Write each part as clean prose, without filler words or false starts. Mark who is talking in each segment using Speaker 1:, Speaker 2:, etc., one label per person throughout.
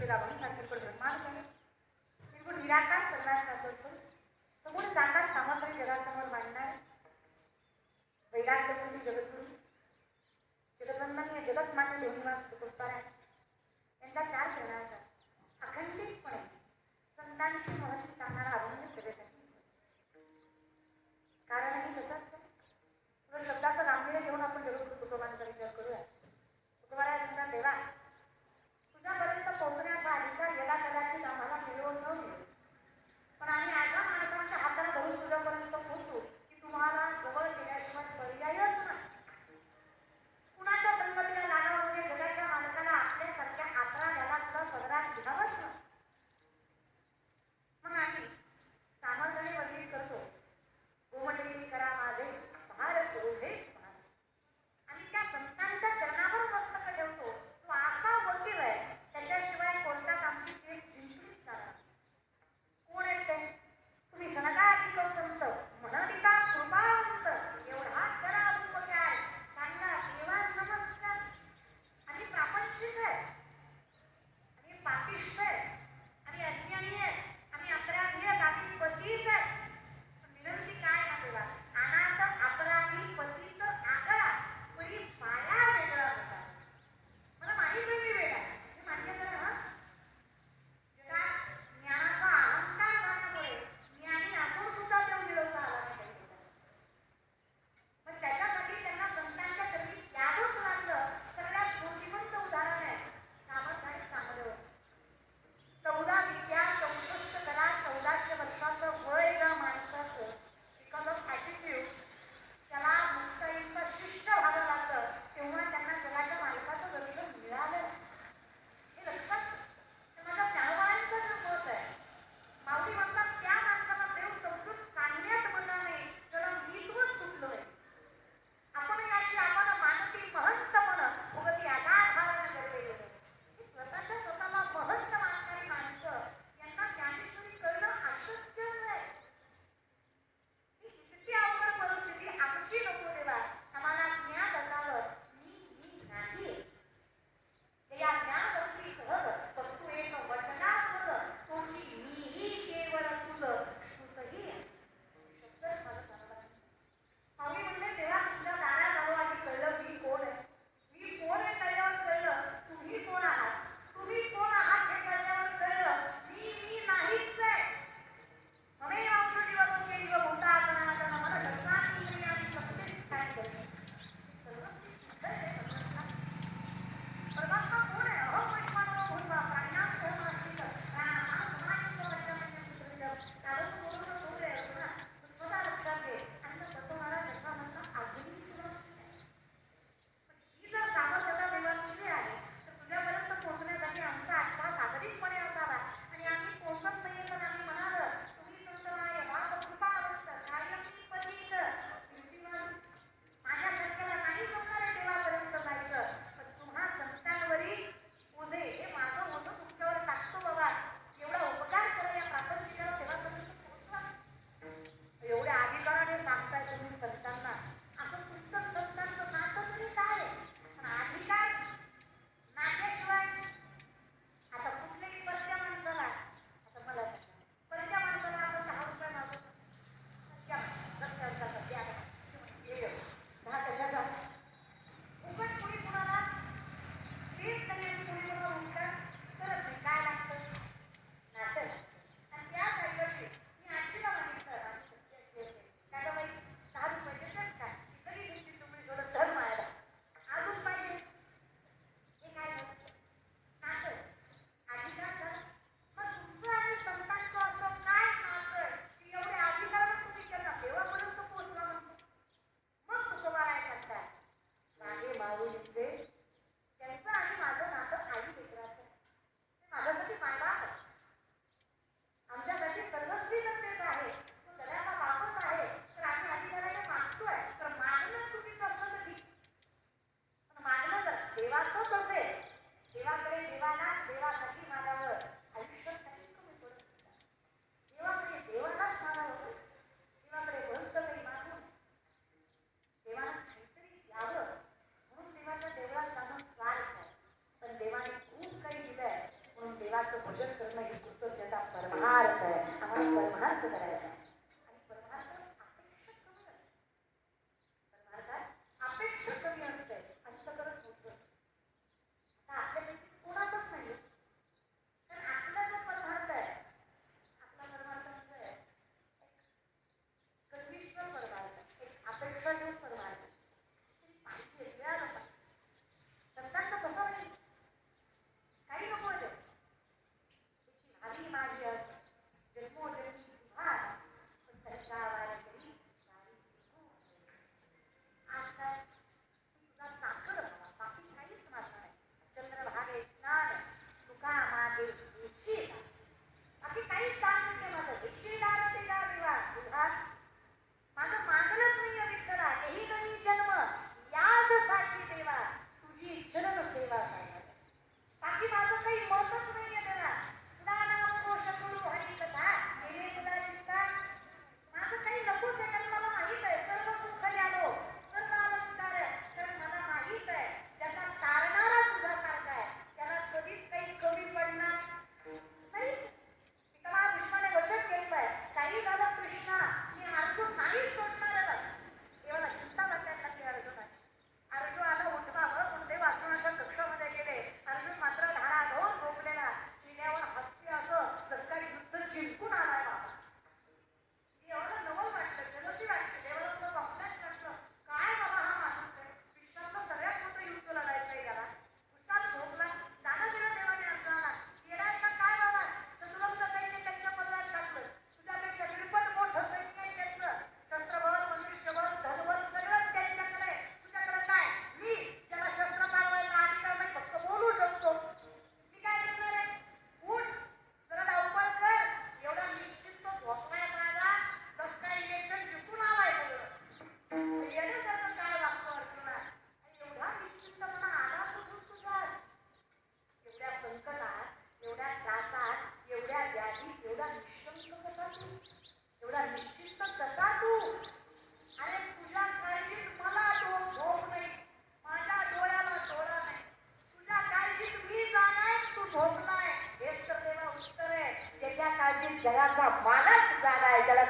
Speaker 1: दाबावून सारखे पण ब्रह्मांड झाले निर्गुण निराकार करणार साधतो सगुण साकार सामग्री जगासमोर मांडणार वैराग्यपूर्ती जगद्गुरू जगद्वंदनीय जगत मान्य लोहिवास तुकोत्तारा यांचा चार करण्याचा अखंडितपणे संतांची महती सांगणारा अभिनय सगळ्यासाठी कारणही तसंच थोडं शब्दाचं गांभीर्य घेऊन आपण जगद्गुरू तुकोबांचा विचार करूया. तुकोबारा म्हणतात देवा तुझ्यापर्यंत पोहोचण्याचा अधिकार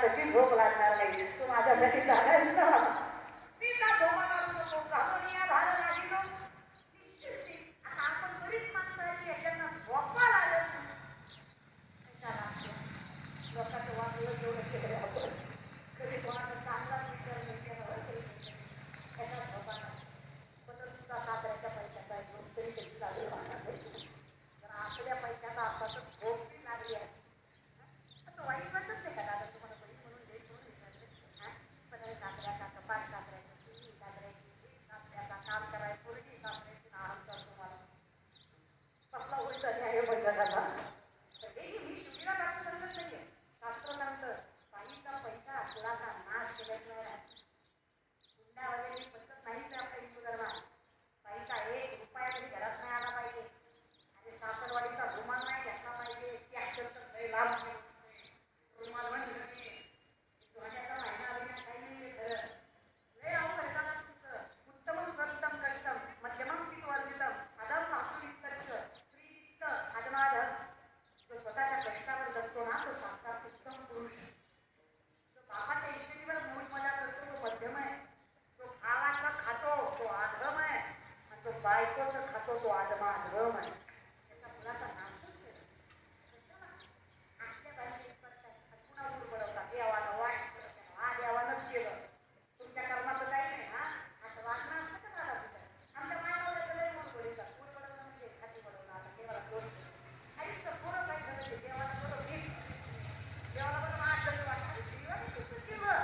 Speaker 1: कशी झोप लागणार नाही. तू माझ्यासाठी झालाय ना. मी का झोपाला नको घालून या झालं राहिलो. आता आपण बरीच माणसं आहे याच्यानं झोपा लागत लोकांचं वागलं जेवढं केलं आपण कधी कोणाचा चांगला विचार नाही केला त्याच्या झोपाला पण तुझा सासऱ्याच्या पैशाचा आहे झोप तरी त्याची लागली वाटणार नाही. तर आपल्या पैशाचा अर्थातच झोप ती लागली आहे. असं वाईट वाटत नाही का दादा तुम्हाला बहीण म्हणून देश म्हणून विचारले पण सासऱ्याचा कपाट सासऱ्याची टी सासऱ्याची सासऱ्याचा काम करायचं पोरगी सासऱ्याची आराम करतो मला कसला उलट न्याय बंद झाला. तर हे मी शिबिरा दाखवू समजत नाहीये. शास्त्र सांगतं बाईचा पैसा कुळाचा नाश केल्याशिवाय नाही. गुंडा वगैरे पद्धत नाहीच आहे आपल्या हिंदू धर्मात. बाईचा एक रुपया तरी घरात नाही आला पाहिजे. आणि सासरवाडीचा रुमाल नाही घेतला पाहिजे. ती अक्षरशः लय लाभ रुमाल म्हणजे महिना आली काही नाही खरं लय अवघड झाला तुमचं. उत्तमम सत्तम कष्टम मध्यमम वर्जितम अदम सासुवित्तच्च स्त्रीवित्त अजमाधम. जो स्वतःच्या कष्टावर जगतो ना तो साक्षात उत्तम पुरुष. जो बापाच्या इच्छेवर मूळ मजा करतो तो मध्यम आहे. जो खावाचं खातो तो आधम आहे आणि जो बायकोचं खातो तो आधमाधम आहे. त्याचा मुलाचा नाशच केला. आपल्या बाईने पुन्हा दूर बनवतात देवानं वाईट हा देवानंच केलं. तुमच्या कर्माचं काही नाही. असं वागणं असतं का दादा तुझं. आमच्या मायावड्याचं लय मूळ बळीतात. मूळ बनवणं म्हणजे खाती बनवणं. आता देवाला दोष आयुष्य थोडं काही करायचं देवाला बरं भीक देवाला बरं महाग जरी वाटतं देवाने तुमचं केलं.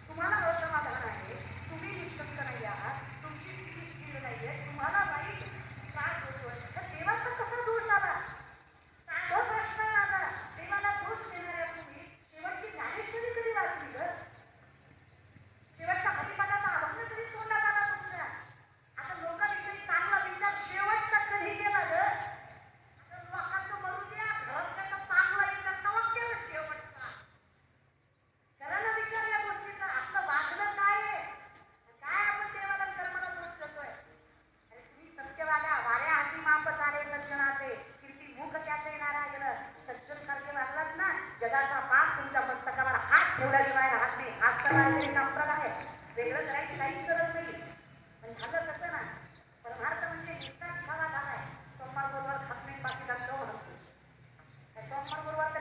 Speaker 1: तुम्हाला असमाधान आहे. तुम्ही निष्पक्ष नाही आहात. तुमची स्थिती स्थिर नाही आहे. तुम्हाला वाईट त्रास होतोय तर देवाचा कसा दोष आला. साधा प्रश्न आहे माझा. देवाला दोष देणाऱ्या तुम्ही शेवटची ज्ञानेश्वरी कधी वाचली ग. शेवटचा हरिपाठाचा अभंग कधी तोंडात आला तुमच्या. आता लोकांविषयी चांगला विचार शेवटचा कधी केला ग. आता लोकांचं मरू द्या घरात त्याचा चांगला विचार तेव्हा केलं शेवटचा. घराला विचार या गोष्टीचा आपलं वागणं काय आहे. काय आपण देवाला कर्माला दोष देतोय. अरे तुम्ही सत्यवाल्या वाऱ्या हाती माप सारे सज्जनाचे किती मुख त्याचे नारायण. सज्जन सारखे वागलात ना जगाचा पाप तुमच्या मस्तकावर हात ठेवल्याशिवाय राहत नाही. हात करायचे संप्रदाय वेगळं करायची काहीच गरज नाही. पण झालं कसं ना परमार्थ म्हणजे नुसताच खावा झालाय. सोमवार गुरुवार खात नाही बाकी जातो म्हणतो. सोमवार गुरुवार